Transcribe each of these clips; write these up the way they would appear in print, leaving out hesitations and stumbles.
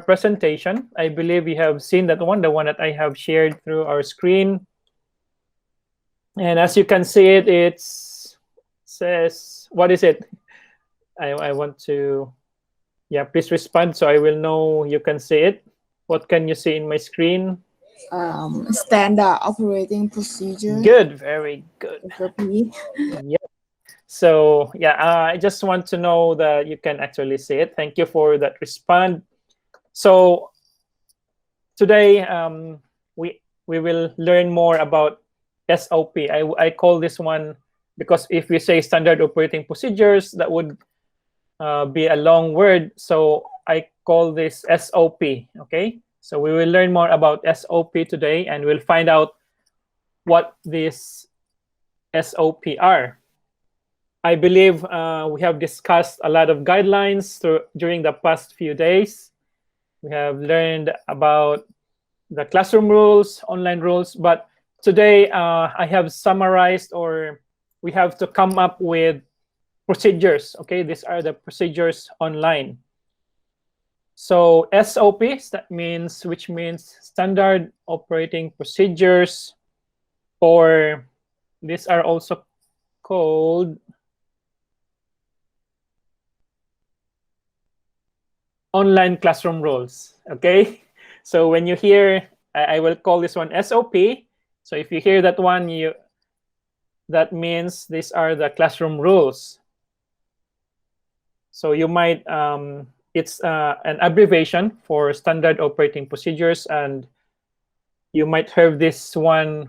presentation. I believe you have seen that one, the one that I have shared through our screen. And as you can see it says, what is it? I want to, yeah, please respond so I will know you can see it. What can you see in my screen? Standard operating procedure, Good, very good. SOP. Yeah. So yeah, I just want to know that you can actually see it. Thank you for that respond. So today we will learn more about SOP. I call this one because if we say standard operating procedures, that would be a long word. So I call this SOP. Okay. So we will learn more about SOP today, and we'll find out what this SOP are. I believe we have discussed a lot of guidelines during the past few days. We have learned about the classroom rules, online rules, but today I have summarized, or we have to come up with procedures. Okay, these are the procedures online. So SOPs, which means standard operating procedures, or these are also called online classroom rules. Okay, so when you hear, I will call this one SOP. So if you hear that one, that means these are the classroom rules. So you might, it's an abbreviation for standard operating procedures, and you might have this one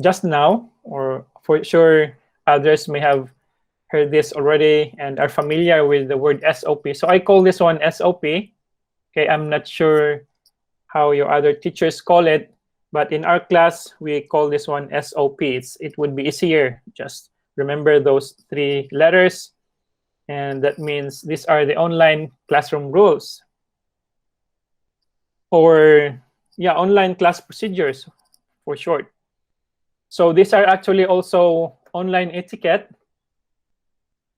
just now, or for sure others may have heard this already and are familiar with the word SOP. So I call this one SOP. Okay, I'm not sure how your other teachers call it, but in our class, we call this one SOP. It would be easier. Just remember those 3 letters, and that means these are the online classroom rules. Or, yeah, online class procedures for short. So these are actually also online etiquette,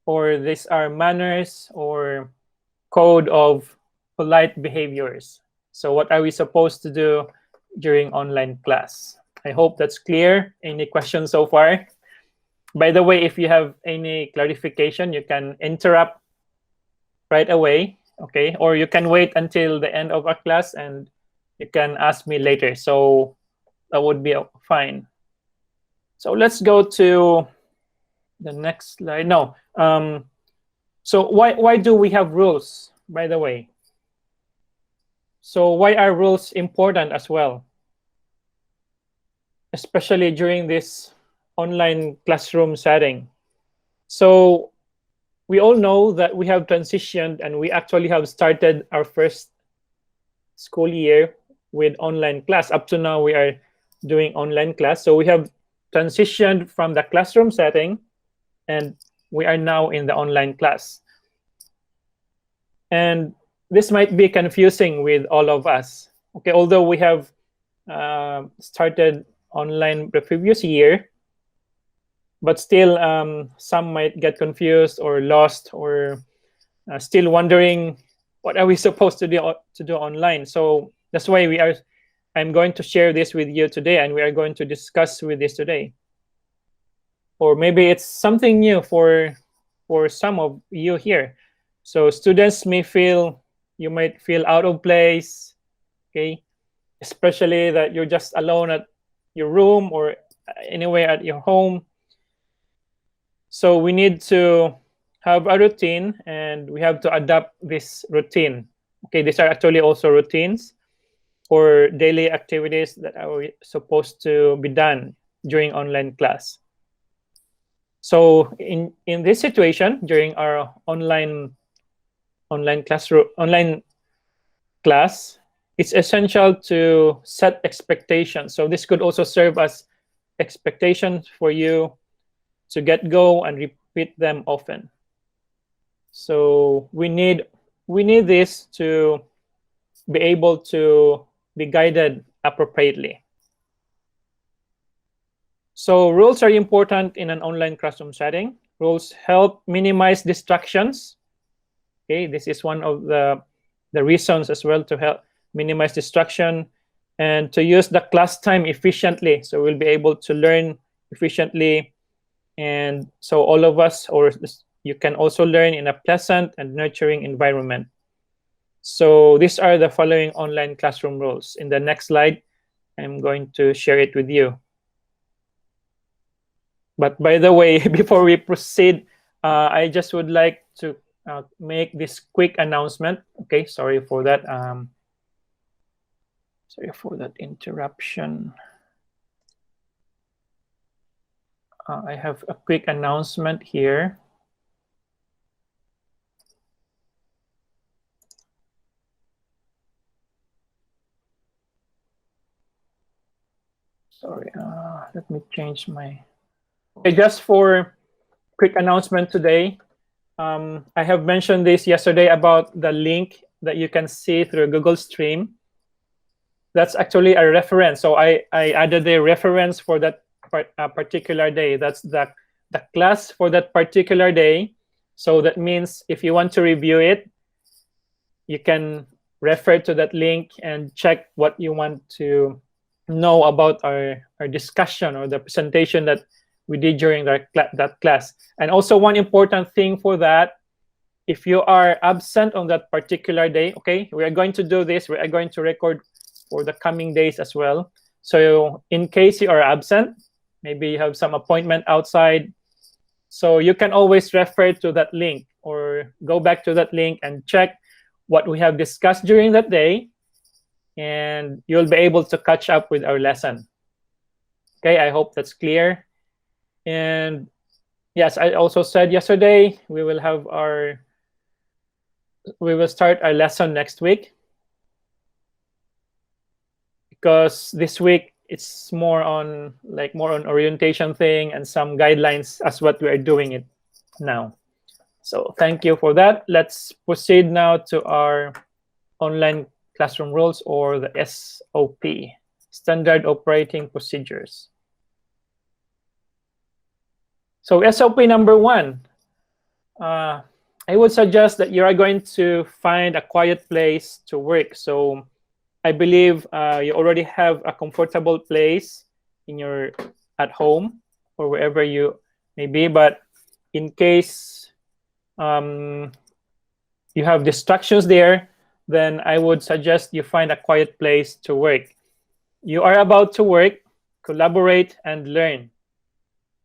or these are manners or code of polite behaviors. So what are we supposed to do during online class? I hope that's clear. Any questions so far? By the way, if you have any clarification, you can interrupt right away, okay? Or you can wait until the end of our class and you can ask me later. So that would be fine. So let's go to the next slide. No. So why do we have rules, by the way? So why are rules important as well? Especially during this online classroom setting. So we all know that we have transitioned, and we actually have started our first school year with online class. Up to now, we are doing online class. So we have transitioned from the classroom setting, and we are now in the online class. And this might be confusing with all of us. Okay, although we have started online the previous year, but still some might get confused or lost, or still wondering what are we supposed to do online. So that's why I'm going to share this with you today, and we are going to discuss with this today. Or maybe it's something new for some of you here. So students you might feel out of place, okay? Especially that you're just alone at your room or anywhere at your home. So we need to have a routine, and we have to adapt this routine. Okay, these are actually also routines for daily activities that are supposed to be done during online class. So in this situation, during our online class, it's essential to set expectations. So this could also serve as expectations for you to get go and repeat them often. So we need this to be able to be guided appropriately. So rules are important in an online classroom setting. Rules help minimize distractions. Okay, this is one of the the reasons as well to help minimize distraction, and to use the class time efficiently. So we'll be able to learn efficiently. And so all of us, or you can also learn in a pleasant and nurturing environment. So these are the following online classroom rules. In the next slide, I'm going to share it with you. But by the way, before we proceed, I just would like to make this quick announcement. Okay, sorry for that. Sorry for that interruption. I have a quick announcement here. Sorry, let me change my... Okay, just for quick announcement today, I have mentioned this yesterday about the link that you can see through Google Stream. That's actually a reference. So I added a reference for that particular day. That's the class for that particular day. So that means if you want to review it, you can refer to that link and check what you want to know about our discussion or the presentation that we did during that class. And also one important thing for that, if you are absent on that particular day, okay, we are going to do this. We are going to record for the coming days as well. So in case you are absent, maybe you have some appointment outside, so you can always refer to that link or go back to that link and check what we have discussed during that day, and you'll be able to catch up with our lesson. Okay, I hope that's clear. And yes, I also said yesterday we will start our lesson next week, because this week it's more on orientation thing and some guidelines as what we are doing it now. So thank you for that. Let's proceed now to our online classroom rules, or the SOP, Standard Operating Procedures. So SOP number 1, I would suggest that you are going to find a quiet place to work. So I believe you already have a comfortable place at home or wherever you may be, but in case you have distractions there, then I would suggest you find a quiet place to work. You are about to work, collaborate, and learn.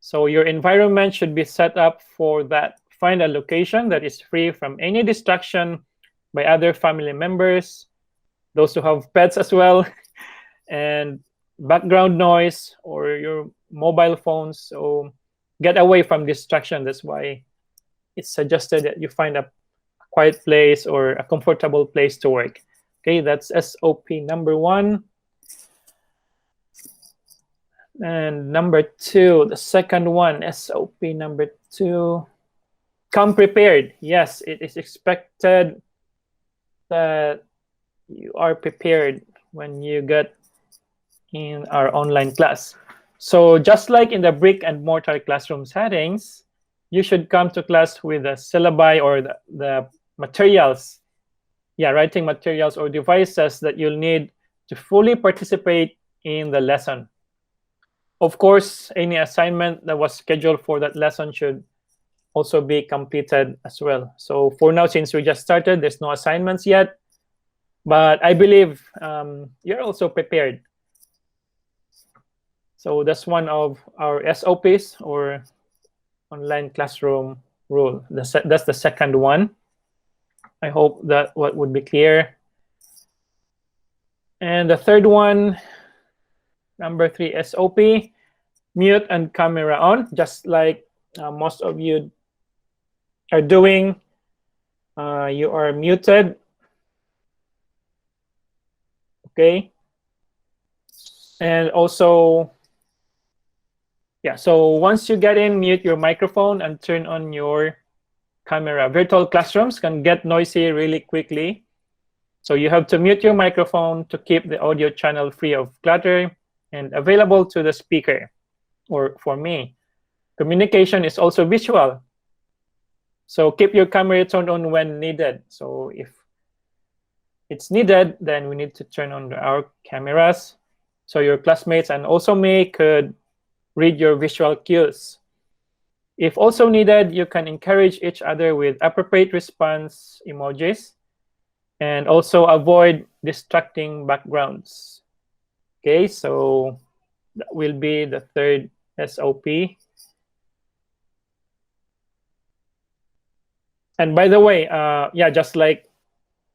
So your environment should be set up for that. Find a location that is free from any distraction by other family members, those who have pets as well, and background noise or your mobile phones. So get away from distraction. That's why it's suggested that you find a quiet place or a comfortable place to work. Okay, that's SOP number 1. And number 2, the second one, SOP number 2, come prepared. Yes, it is expected that you are prepared when you get in our online class. So just like in the brick and mortar classroom settings, you should come to class with the syllabi or the materials, writing materials or devices that you'll need to fully participate in the lesson. Of course, any assignment that was scheduled for that lesson should also be completed as well. So for now, since we just started, there's no assignments yet, but I believe you're also prepared. So that's one of our SOPs, or online classroom rule. That's the second one. I hope that what would be clear. And the third one, number 3, SOP, mute and camera on, just like most of you are doing. You are muted. Okay. And also, so once you get in, mute your microphone and turn on your camera. Virtual classrooms can get noisy really quickly. So you have to mute your microphone to keep the audio channel free of clutter and available to the speaker. Or for me, communication is also visual. So keep your camera turned on when needed. So if it's needed, then we need to turn on our cameras so your classmates and also me could read your visual cues. If also needed, you can encourage each other with appropriate response emojis and also avoid distracting backgrounds. Okay, so that will be the third SOP. And by the way, yeah, just like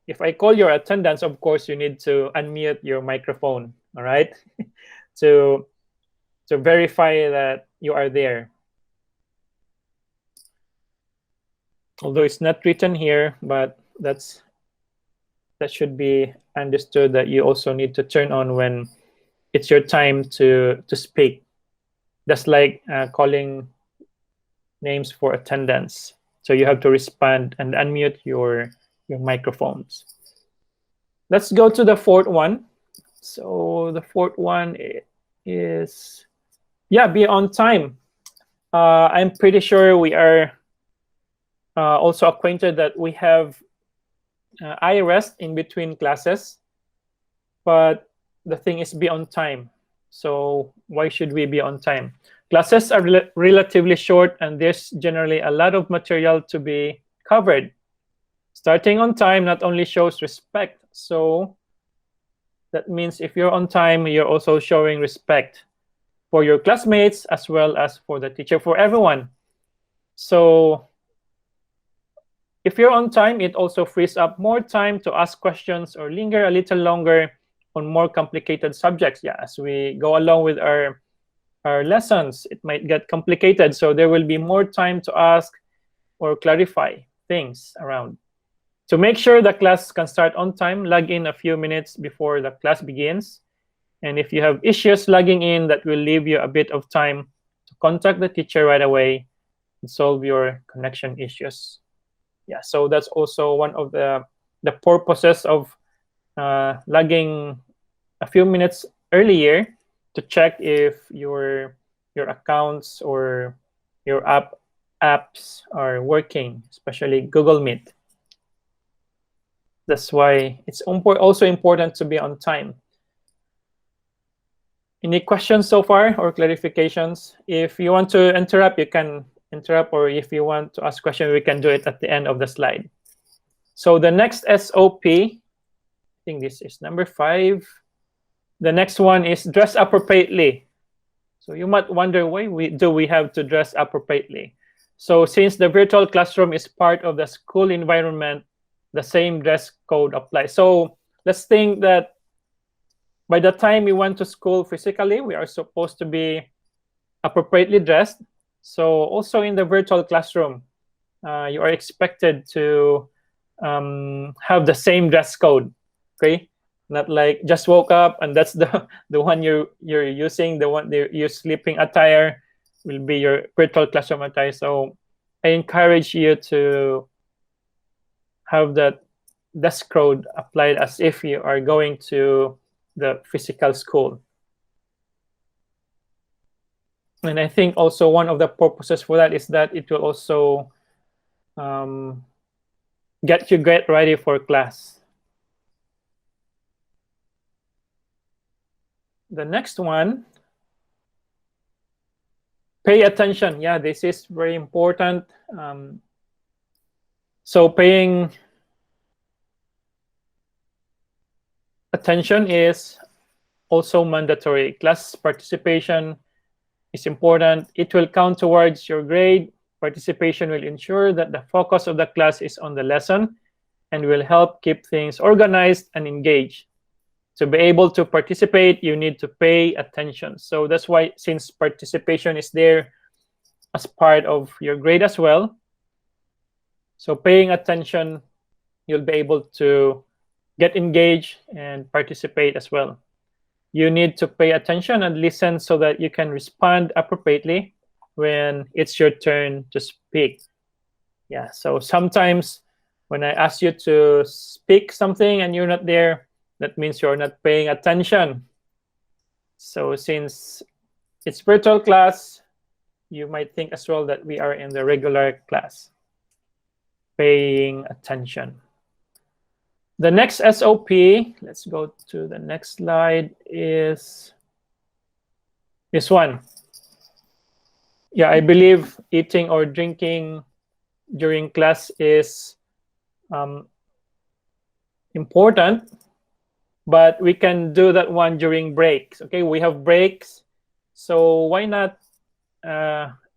if I call your attendance, of course, you need to unmute your microphone, all right, to verify that you are there. Although it's not written here, but that should be understood that you also need to turn on when it's your time to speak. That's like calling names for attendance. So you have to respond and unmute your microphones. Let's go to the fourth one. So the fourth one is, yeah, be on time. I'm pretty sure we are also acquainted that we have eye rest in between classes, but the thing is be on time. So why should we be on time? Classes are relatively short and there's generally a lot of material to be covered. Starting on time not only shows respect, so that means if you're on time, you're also showing respect for your classmates as well as for the teacher, for everyone. So if you're on time, it also frees up more time to ask questions or linger a little longer on more complicated subjects. Yeah, as we go along with our lessons, it might get complicated. So there will be more time to ask or clarify things around. To make sure the class can start on time, log in a few minutes before the class begins. And if you have issues logging in, that will leave you a bit of time to contact the teacher right away and solve your connection issues. Yeah, so that's also one of the purposes of logging a few minutes earlier to check if your accounts or your apps are working, especially Google Meet. That's why it's also important to be on time. Any questions so far or clarifications? If you want to interrupt, you can interrupt, or if you want to ask questions, we can do it at the end of the slide. So the next SOP, I think this is number 5. The next one is dress appropriately. So you might wonder, why do we have to dress appropriately? So since the virtual classroom is part of the school environment, the same dress code applies. So let's think that by the time we went to school physically, we are supposed to be appropriately dressed. So also in the virtual classroom, you are expected to have the same dress code. Okay, not like just woke up and that's the one you're using. The one your sleeping attire will be your virtual classroom attire. So I encourage you to have that dress code applied as if you are going to the physical school. And I think also one of the purposes for that is that it will also get ready for class. The next one, pay attention. Yeah, this is very important. So paying attention is also mandatory. Class participation is important. It will count towards your grade. Participation will ensure that the focus of the class is on the lesson and will help keep things organized and engaged. To be able to participate, you need to pay attention. So that's why, since participation is there as part of your grade as well, so paying attention, you'll be able to get engaged and participate as well. You need to pay attention and listen so that you can respond appropriately when it's your turn to speak. Yeah, so sometimes when I ask you to speak something and you're not there, that means you're not paying attention. So since it's virtual class, you might think as well that we are in the regular class. Paying attention. The next SOP, let's go to the next slide, is this one. Yeah, I believe eating or drinking during class is important, but we can do that one during breaks. Okay, we have breaks, so why not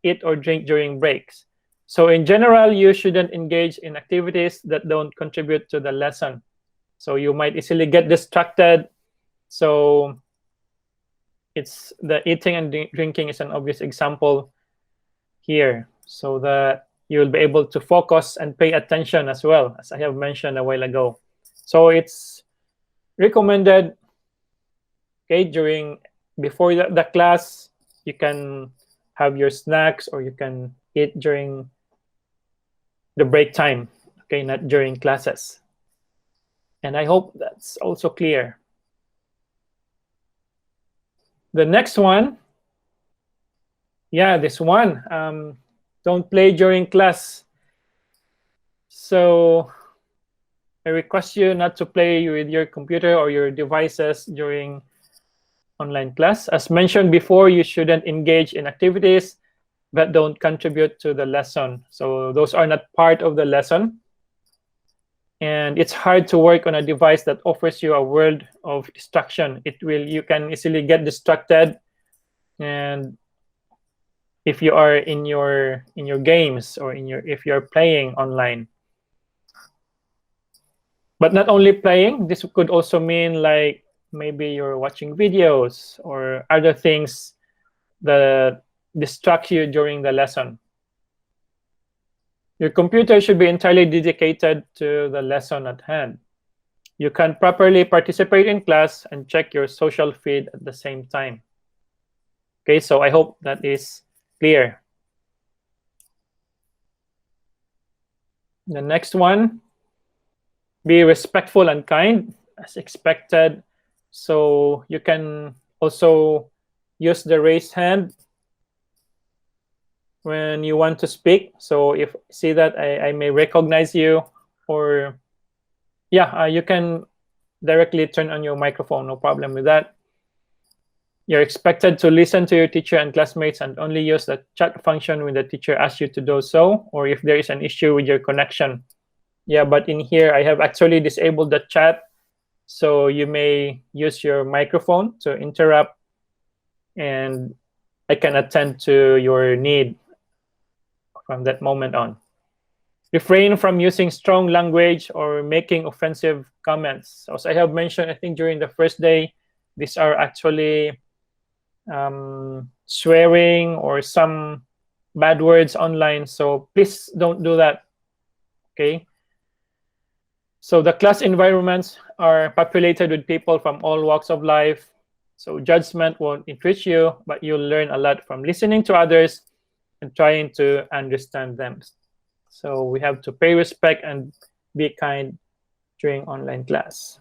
eat or drink during breaks? So in general, you shouldn't engage in activities that don't contribute to the lesson. So you might easily get distracted. So it's the eating and drinking is an obvious example here, so that you'll be able to focus and pay attention as well, as I have mentioned a while ago. So it's recommended, okay, before the class, you can have your snacks or you can eat during the break time, okay, not during classes. And I hope that's also clear. The next one, yeah, this one, don't play during class. So I request you not to play with your computer or your devices during online class. As mentioned before, you shouldn't engage in activities that don't contribute to the lesson. So those are not part of the lesson. And it's hard to work on a device that offers you a world of distraction. You can easily get distracted, and if you are in your games or if you're playing online. But not only playing, this could also mean like maybe you're watching videos or other things that distract you during the lesson. Your computer should be entirely dedicated to the lesson at hand. You can properly participate in class and check your social feed at the same time. Okay, so I hope that is clear. The next one, be respectful and kind as expected. So you can also use the raised hand when you want to speak. So if see that I may recognize you, or yeah, you can directly turn on your microphone, no problem with that. You're expected to listen to your teacher and classmates and only use the chat function when the teacher asks you to do so, or if there is an issue with your connection. Yeah, but in here, I have actually disabled the chat, so you may use your microphone to interrupt, and I can attend to your need from that moment on. Refrain from using strong language or making offensive comments. As I have mentioned, I think during the first day, these are actually swearing or some bad words online. So please don't do that, okay? So the class environments are populated with people from all walks of life. So judgment won't enrich you, but you'll learn a lot from listening to others and trying to understand them. So we have to pay respect and be kind during online class.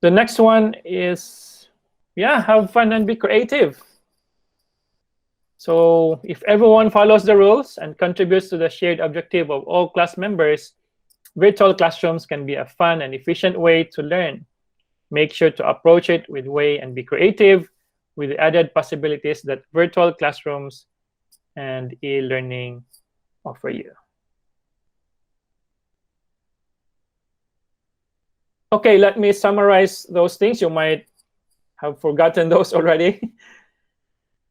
The next one is, yeah, have fun and be creative. So if everyone follows the rules and contributes to the shared objective of all class members, virtual classrooms can be a fun and efficient way to learn. Make sure to approach it with way and be creative with the added possibilities that virtual classrooms and e-learning offer you. Okay, let me summarize those things. You might have forgotten those already.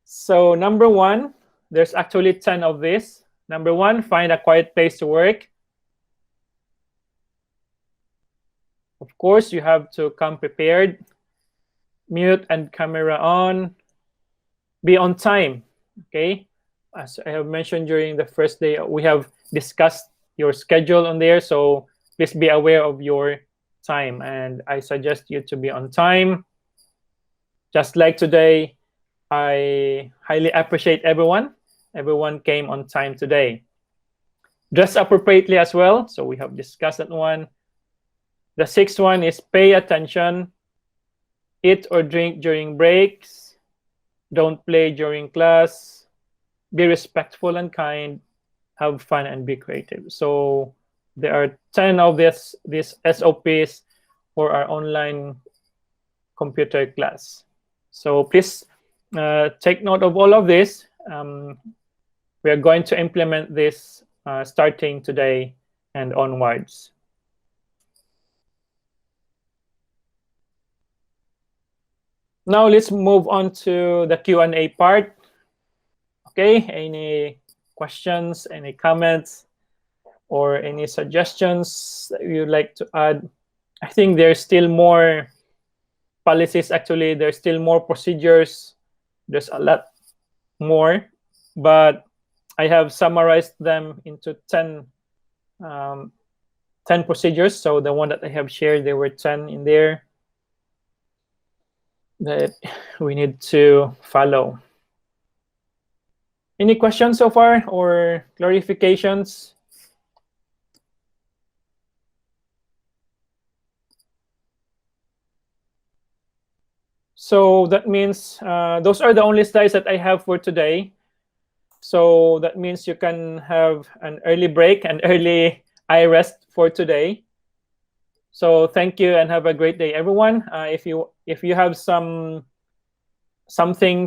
So number one, there's actually 10 of these. Number one, find a quiet place to work. Of course, you have to come prepared. Mute and camera on. Be on time, okay? As I have mentioned during the first day, we have discussed your schedule on there, so please be aware of your time, and I suggest you to be on time. Just like today, I highly appreciate everyone. Everyone came on time today. Dress appropriately as well, so we have discussed that one. The sixth one is pay attention. Eat or drink during breaks. Don't play during class. Be respectful and kind. Have fun and be creative. So There are 10 of these SOPs for our online computer class. So please take note of all of this. We are going to implement this starting today and onwards. Now let's move on to the Q&A part. Okay, any questions, any comments, or any suggestions that you'd like to add? I think there's still more policies. Actually, there's still more procedures. There's a lot more, but I have summarized them into 10 procedures. So the one that I have shared, there were 10 in there that we need to follow. Any questions so far or clarifications? So that means those are the only slides that I have for today. So that means you can have an early break, an early eye rest for today. So thank you and have a great day, everyone. If you have something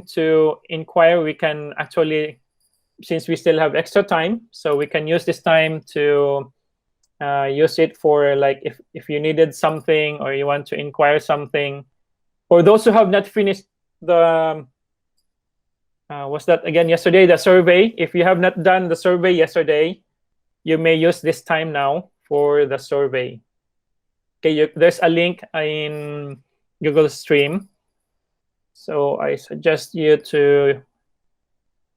to inquire, we can actually, since we still have extra time, so we can use this time to use it for, like, if you needed something or you want to inquire something. For those who have not finished the what's that again, yesterday, the survey. If you have not done the survey yesterday, you may use this time now for the survey. Okay, there's a link in Google Stream, so I suggest you to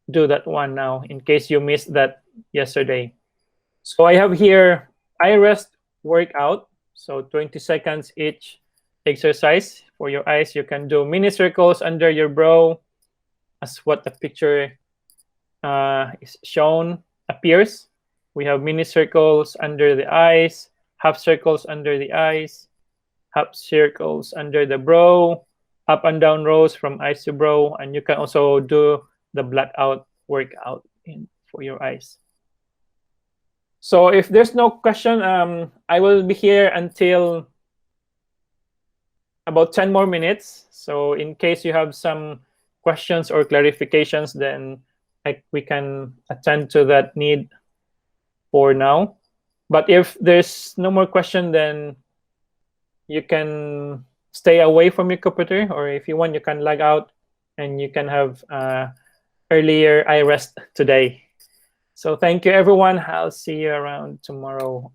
do that one now in case you missed that yesterday. So I have here eye rest workout, so 20 seconds each exercise for your eyes. You can do mini circles under your brow, as what the picture is shown appears. We have mini circles under the eyes, half circles under the eyes, half circles under the brow, up and down rows from eyes to brow, and you can also do the blackout workout for your eyes. So if there's no question, I will be here until about 10 more minutes. So in case you have some questions or clarifications, then we can attend to that need for now. But if there's no more question, then you can stay away from your computer, or if you want, you can log out and you can have earlier eye rest today. So thank you, everyone. I'll see you around tomorrow.